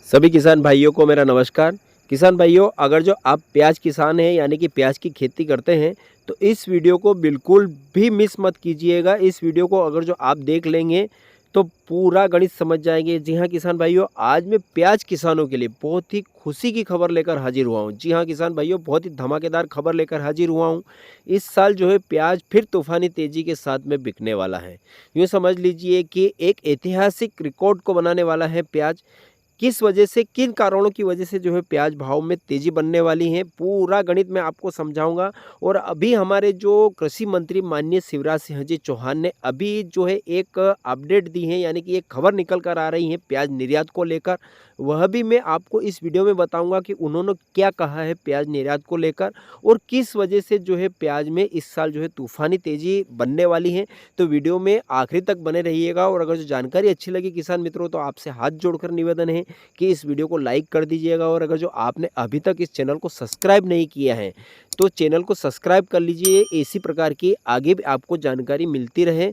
सभी किसान भाइयों को मेरा नमस्कार। किसान भाइयों, अगर जो आप प्याज किसान हैं यानी कि प्याज की खेती करते हैं तो इस वीडियो को बिल्कुल भी मिस मत कीजिएगा। इस वीडियो को अगर जो आप देख लेंगे तो पूरा गणित समझ जाएंगे। जी हाँ किसान भाइयों, आज मैं प्याज किसानों के लिए बहुत ही खुशी की खबर लेकर हाजिर हुआ हूँ। जी हाँ किसान भाइयों, बहुत ही धमाकेदार खबर लेकर हाजिर हुआ हूँ। इस साल जो है प्याज फिर तूफानी तेजी के साथ में बिकने वाला है। यूँ समझ लीजिए कि एक ऐतिहासिक रिकॉर्ड को बनाने वाला है प्याज। किस वजह से, किन कारणों की वजह से जो है प्याज भाव में तेजी बनने वाली है, पूरा गणित मैं आपको समझाऊंगा। और अभी हमारे जो कृषि मंत्री माननीय शिवराज सिंह जी चौहान ने अभी जो है एक अपडेट दी है, यानी कि एक खबर निकल कर आ रही है प्याज निर्यात को लेकर। वह भी मैं आपको इस वीडियो में बताऊंगा कि उन्होंने क्या कहा है प्याज निर्यात को लेकर और किस वजह से जो है प्याज में इस साल जो है तूफानी तेजी बनने वाली है। तो वीडियो में आखिरी तक बने रहिएगा। और अगर जो जानकारी अच्छी लगी किसान मित्रों, तो आपसे हाथ जोड़कर निवेदन है कि इस वीडियो को लाइक कर दीजिएगा। और अगर जो आपने अभी तक इस चैनल को सब्सक्राइब नहीं किया है तो चैनल को सब्सक्राइब कर लीजिए, इसी प्रकार की आगे भी आपको जानकारी मिलती रहे।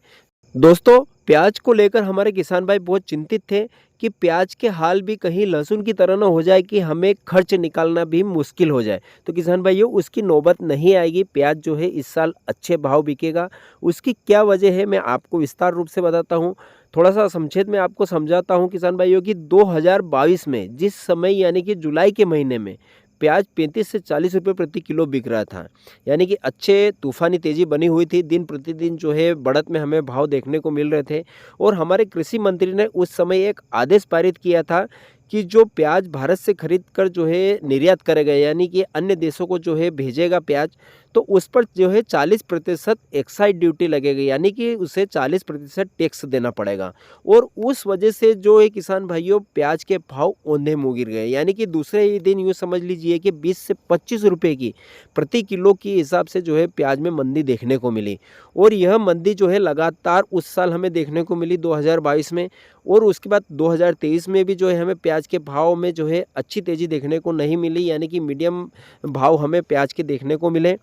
दोस्तों, प्याज को लेकर हमारे किसान भाई बहुत चिंतित थे कि प्याज के हाल भी कहीं लहसुन की तरह न हो जाए कि हमें खर्च निकालना भी मुश्किल हो जाए। तो किसान भाइयों, उसकी नौबत नहीं आएगी। प्याज जो है इस साल अच्छे भाव बिकेगा। उसकी क्या वजह है मैं आपको विस्तार रूप से बताता हूँ। थोड़ा सा संक्षेप में आपको समझाता हूँ किसान भाइयों कि 2022 में जिस समय यानी कि जुलाई के महीने में प्याज 35 से 40 रुपये प्रति किलो बिक रहा था, यानी कि अच्छे तूफानी तेजी बनी हुई थी। दिन प्रतिदिन जो है बढ़त में हमें भाव देखने को मिल रहे थे। और हमारे कृषि मंत्री ने उस समय एक आदेश पारित किया था कि जो प्याज भारत से खरीद कर जो है निर्यात करेगा, यानी कि अन्य देशों को जो है भेजेगा प्याज, तो उस पर जो है 40% एक्साइज ड्यूटी लगेगी, यानी कि उसे 40% टैक्स देना पड़ेगा। और उस वजह से जो है किसान भाइयों प्याज के भाव औंधे मुँह गिर गए, यानी कि दूसरे ही दिन यूँ समझ लीजिए कि 20 से 25 रुपये की प्रति किलो की हिसाब से जो है प्याज में मंदी देखने को मिली। और यह मंदी जो है लगातार उस साल हमें देखने को मिली 2022 में। और उसके बाद 2023 में भी जो है हमें प्याज के भाव में जो है अच्छी तेज़ी देखने को नहीं मिली, यानी कि मीडियम भाव हमें प्याज के देखने को मिले।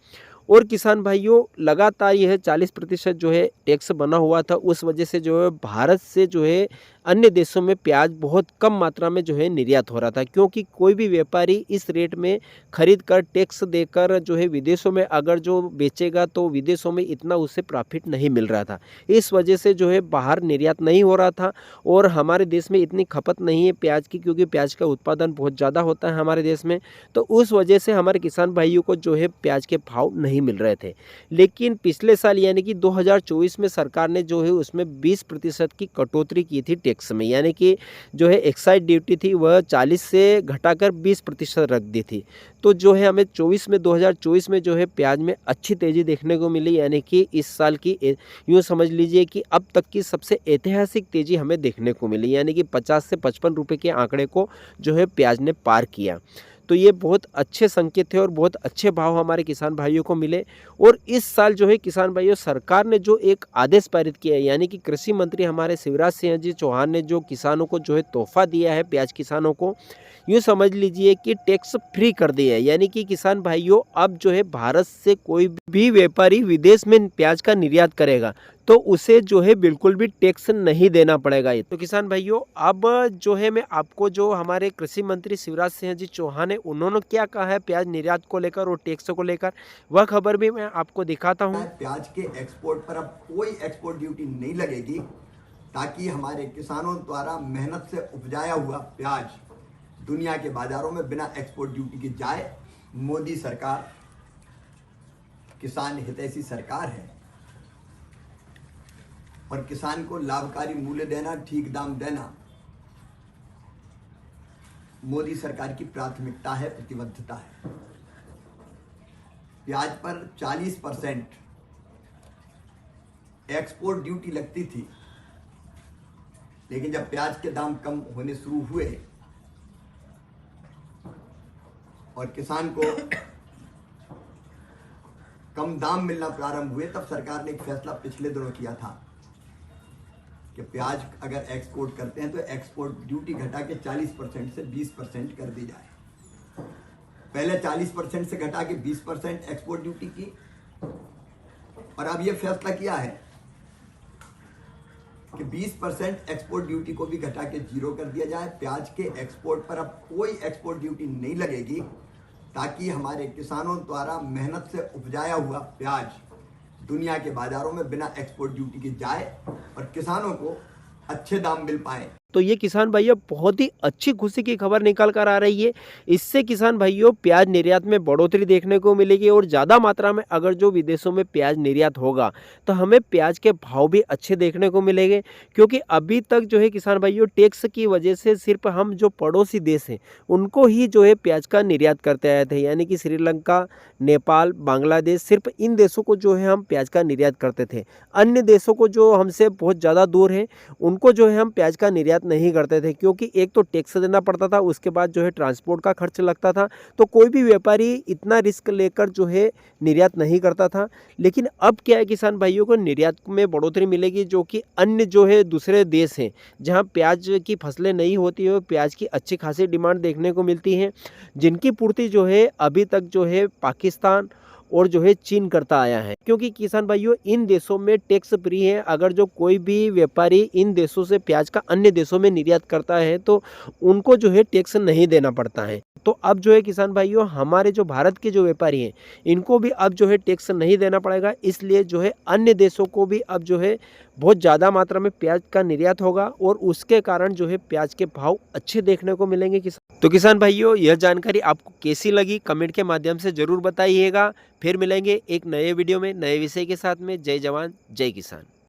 और किसान भाइयों, लगातार यह 40% जो है टैक्स बना हुआ था। उस वजह से जो है भारत से जो है अन्य देशों में प्याज बहुत कम मात्रा में जो है निर्यात हो रहा था, क्योंकि कोई भी व्यापारी इस रेट में खरीद कर टैक्स देकर जो है विदेशों में अगर जो बेचेगा तो विदेशों में इतना उसे प्रॉफिट नहीं मिल रहा था। इस वजह से जो है बाहर निर्यात नहीं हो रहा था। और हमारे देश में इतनी खपत नहीं है प्याज की, क्योंकि प्याज का उत्पादन बहुत ज़्यादा होता है हमारे देश में। तो उस वजह से हमारे किसान भाइयों को जो है प्याज के भाव नहीं मिल रहे थे। लेकिन पिछले साल यानी कि 2024 में सरकार ने जो है उसमें 20% की कटौती की थी टैक्स में, यानी कि जो है एक्साइज ड्यूटी थी वह 40 से घटाकर 20% रख दी थी। तो जो है हमें 2024 में जो है प्याज में अच्छी तेज़ी देखने को मिली, यानी कि इस साल की यूँ समझ लीजिए कि अब तक की सबसे ऐतिहासिक तेज़ी हमें देखने को मिली, यानी कि 50 से 55 रुपये के आंकड़े को जो है प्याज ने पार किया। तो ये बहुत अच्छे संकेत थे और बहुत अच्छे भाव हमारे किसान भाइयों को मिले। और इस साल जो है किसान भाइयों सरकार ने जो एक आदेश पारित किया है, यानी कि कृषि मंत्री हमारे शिवराज सिंह जी चौहान ने जो किसानों को जो है तोहफा दिया है, प्याज किसानों को यूँ समझ लीजिए कि टैक्स फ्री कर दिया है। यानी कि किसान भाइयों अब जो है भारत से कोई भी व्यापारी विदेश में प्याज का निर्यात करेगा तो उसे जो है बिल्कुल भी टैक्स नहीं देना पड़ेगा। तो किसान भाइयों, अब जो है मैं आपको जो हमारे कृषि मंत्री शिवराज सिंह जी चौहान है उन्होंने क्या कहा है प्याज निर्यात को लेकर और टैक्स को लेकर, वह खबर भी मैं आपको दिखाता हूँ। प्याज के एक्सपोर्ट पर अब कोई एक्सपोर्ट ड्यूटी नहीं लगेगी, ताकि हमारे किसानों द्वारा मेहनत से उपजाया हुआ प्याज दुनिया के बाजारों में बिना एक्सपोर्ट ड्यूटी के जाए। मोदी सरकार किसान हितैषी सरकार है और किसान को लाभकारी मूल्य देना, ठीक दाम देना मोदी सरकार की प्राथमिकता है, प्रतिबद्धता है। प्याज पर 40% एक्सपोर्ट ड्यूटी लगती थी, लेकिन जब प्याज के दाम कम होने शुरू हुए और किसान को कम दाम मिलना प्रारंभ हुए, तब सरकार ने एक फैसला पिछले दिनों किया था कि प्याज अगर एक्सपोर्ट करते हैं तो एक्सपोर्ट ड्यूटी घटा के 40% से 20% कर दी जाए। पहले 40% से घटा के 20% एक्सपोर्ट ड्यूटी की, और अब यह फैसला किया है कि 20% एक्सपोर्ट ड्यूटी को भी घटा के जीरो कर दिया जाए। प्याज के एक्सपोर्ट पर अब कोई एक्सपोर्ट ड्यूटी नहीं लगेगी, ताकि हमारे किसानों द्वारा मेहनत से उपजाया हुआ प्याज दुनिया के बाजारों में बिना एक्सपोर्ट ड्यूटी के जाए और किसानों को अच्छे दाम मिल पाए। तो ये किसान भाइयों बहुत ही अच्छी खुशी की खबर निकल कर आ रही है। इससे किसान भाइयों प्याज निर्यात में बढ़ोतरी देखने को मिलेगी और ज़्यादा मात्रा में अगर जो विदेशों में प्याज निर्यात होगा तो हमें प्याज के भाव भी अच्छे देखने को मिलेंगे। क्योंकि अभी तक जो है किसान भाइयों टैक्स की वजह से सिर्फ हम जो पड़ोसी देश हैं उनको ही जो है प्याज का निर्यात करते आए थे, यानी कि श्रीलंका, नेपाल, बांग्लादेश, सिर्फ इन देशों को जो है हम प्याज का निर्यात करते थे। अन्य देशों को जो हमसे बहुत ज़्यादा दूर है उनको जो है हम प्याज का निर्यात नहीं करते थे, क्योंकि एक तो टैक्स देना पड़ता था, उसके बाद जो है ट्रांसपोर्ट का खर्च लगता था। तो कोई भी व्यापारी इतना रिस्क लेकर जो है निर्यात नहीं करता था। लेकिन अब क्या है, किसान भाइयों को निर्यात में बढ़ोतरी मिलेगी, जो कि अन्य जो है दूसरे देश हैं जहां प्याज की फसलें नहीं होती है, प्याज की अच्छी खासी डिमांड देखने को मिलती है, जिनकी पूर्ति जो है अभी तक जो है पाकिस्तान और जो है चीन करता आया है। क्योंकि किसान भाइयों इन देशों में टैक्स फ्री है। अगर जो कोई भी व्यापारी इन देशों से प्याज का अन्य देशों में निर्यात करता है तो उनको जो है टैक्स नहीं देना पड़ता है। तो अब जो है किसान भाइयों हमारे जो भारत के जो व्यापारी हैं इनको भी अब जो है टैक्स नहीं देना पड़ेगा। इसलिए जो है अन्य देशों को भी अब जो है बहुत ज़्यादा मात्रा में प्याज का निर्यात होगा और उसके कारण जो है प्याज के भाव अच्छे देखने को मिलेंगे। तो किसान भाइयों यह जानकारी आपको कैसी लगी कमेंट के माध्यम से ज़रूर बताइएगा। फिर मिलेंगे एक नए वीडियो में नए विषय के साथ में। जय जवान जय किसान।